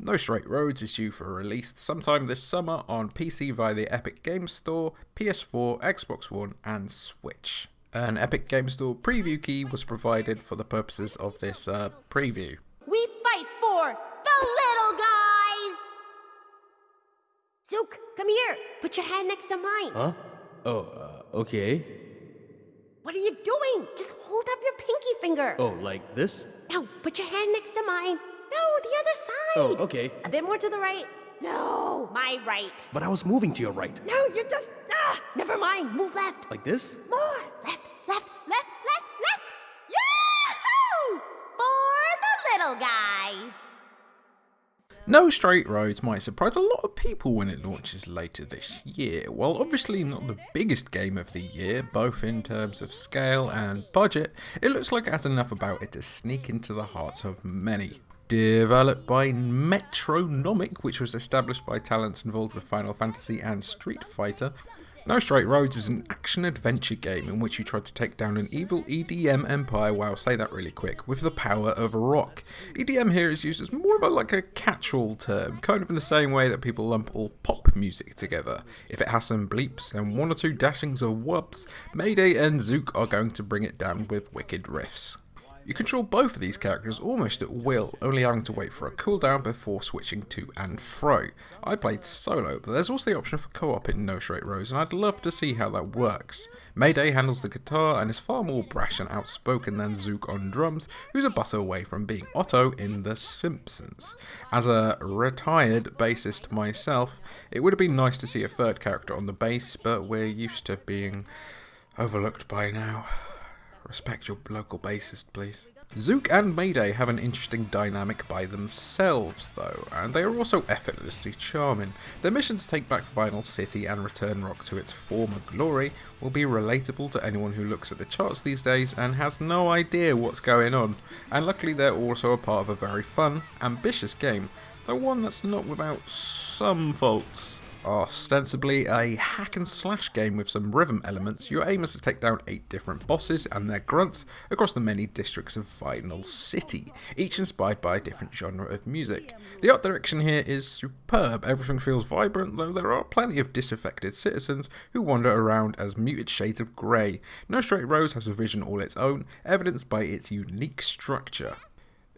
No Straight Roads is due for release sometime this summer on PC via the Epic Games Store, PS4, Xbox One and Switch. An Epic Games Store preview key was provided for the purposes of this preview. We fight for the little guys! Zook, come here. Put your hand next to mine. Huh? Okay. What are you doing? Just hold up your pinky finger. Oh, like this? Now, put your hand next to mine. No, the other side. Oh, okay. A bit more to the right. No, my right. But I was moving to your right. No, you just... never mind. Move left. Like this? More. Left. Yahoo! For the little guys. No Straight Roads might surprise a lot of people when it launches later this year. While obviously not the biggest game of the year, both in terms of scale and budget, it looks like it has enough about it to sneak into the hearts of many. Developed by Metronomic, which was established by talents involved with Final Fantasy and Street Fighter, No Straight Roads is an action-adventure game in which you try to take down an evil EDM empire, wow, say that really quick, with the power of rock. EDM here is used as more of a catch-all term, kind of in the same way that people lump all pop music together. If it has some bleeps and one or two dashings of whoops, Mayday and Zook are going to bring it down with wicked riffs. You control both of these characters almost at will, only having to wait for a cooldown before switching to and fro. I played solo, but there's also the option for co-op in No Straight Roads, and I'd love to see how that works. Mayday handles the guitar and is far more brash and outspoken than Zook on drums, who's a bus away from being Otto in The Simpsons. As a retired bassist myself, it would have been nice to see a third character on the bass, but we're used to being overlooked by now. Respect your local bassist, please. Zook and Mayday have an interesting dynamic by themselves, though, and they are also effortlessly charming. Their mission to take back Vinyl City and return rock to its former glory will be relatable to anyone who looks at the charts these days and has no idea what's going on. And luckily they're also a part of a very fun, ambitious game, though one that's not without some faults. Ostensibly a hack and slash game with some rhythm elements, your aim is to take down 8 different bosses and their grunts across the many districts of Vinyl City, each inspired by a different genre of music. The art direction here is superb, everything feels vibrant, though there are plenty of disaffected citizens who wander around as muted shades of grey. No Straight Roads has a vision all its own, evidenced by its unique structure.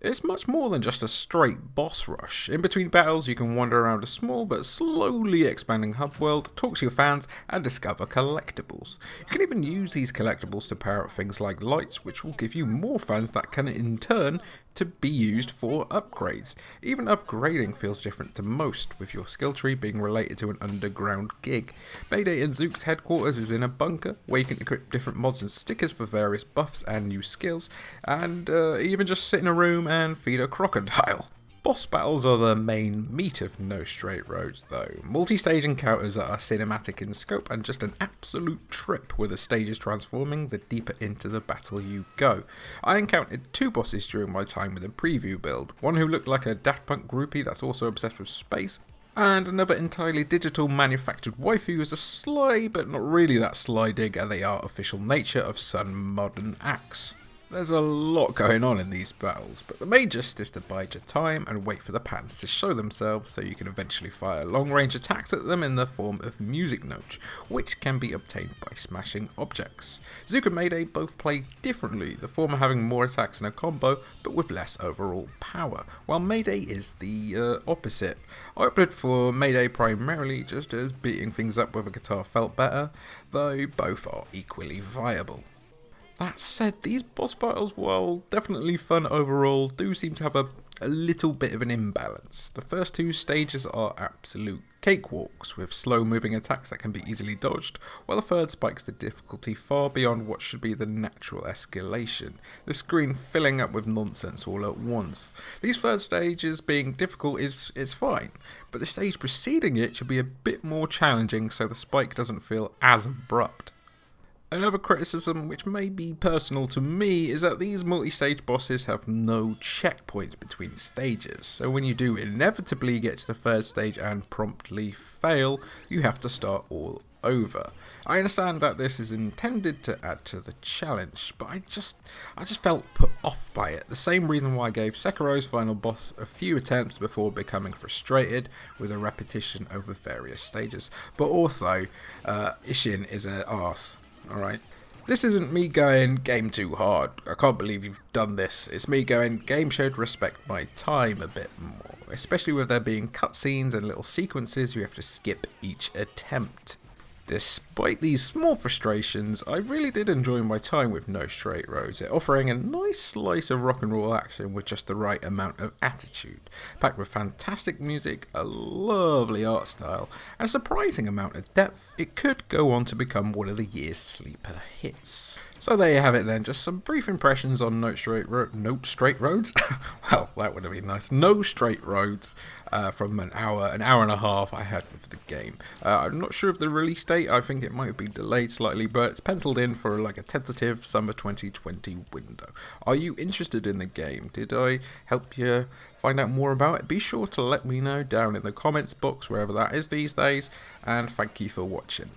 It's much more than just a straight boss rush. In between battles you can wander around a small but slowly expanding hub world, talk to your fans and discover collectibles. You can even use these collectibles to power up things like lights, which will give you more fans that can in turn to be used for upgrades. Even upgrading feels different to most, with your skill tree being related to an underground gig. Mayday and Zook's headquarters is in a bunker, where you can equip different mods and stickers for various buffs and new skills, and even just sit in a room and feed a crocodile. Boss battles are the main meat of No Straight Roads though. Multi-stage encounters that are cinematic in scope and just an absolute trip, with the stages transforming the deeper into the battle you go. I encountered 2 bosses during my time with the preview build, one who looked like a Daft Punk groupie that's also obsessed with space, and another entirely digital manufactured waifu who's a sly but not really that sly dig at the artificial nature of some modern acts. There's a lot going on in these battles, but the main gist is to bide your time and wait for the patterns to show themselves so you can eventually fire long-range attacks at them in the form of music notes, which can be obtained by smashing objects. Zook and Mayday both play differently, the former having more attacks in a combo but with less overall power, while Mayday is the opposite. I opted for Mayday primarily just as beating things up with a guitar felt better, though both are equally viable. That said, these boss battles, while definitely fun overall, do seem to have a little bit of an imbalance. The first 2 stages are absolute cakewalks, with slow-moving attacks that can be easily dodged, while the third spikes the difficulty far beyond what should be the natural escalation, the screen filling up with nonsense all at once. These third stages being difficult is fine, but the stage preceding it should be a bit more challenging so the spike doesn't feel as abrupt. Another criticism, which may be personal to me, is that these multi-stage bosses have no checkpoints between stages, so when you do inevitably get to the third stage and promptly fail, you have to start all over. I understand that this is intended to add to the challenge, but I just felt put off by it. The same reason why I gave Sekiro's final boss a few attempts before becoming frustrated with a repetition over various stages. But also, Ishin is an arse, alright? This isn't me going, game too hard, I can't believe you've done this. It's me going, game should respect my time a bit more. Especially with there being cutscenes and little sequences you have to skip each attempt. Despite these small frustrations, I really did enjoy my time with No Straight Roads, it offering a nice slice of rock and roll action with just the right amount of attitude, packed with fantastic music, a lovely art style, and a surprising amount of depth. It could go on to become one of the year's sleeper hits. So there you have it then, just some brief impressions on No Straight Roads? Well, that would have been nice. No Straight Roads from an hour and a half I had with the game. I'm not sure of the release date, I think it might have been delayed slightly, but it's penciled in for like a tentative summer 2020 window. Are you interested in the game? Did I help you find out more about it? Be sure to let me know down in the comments box, wherever that is these days, and thank you for watching.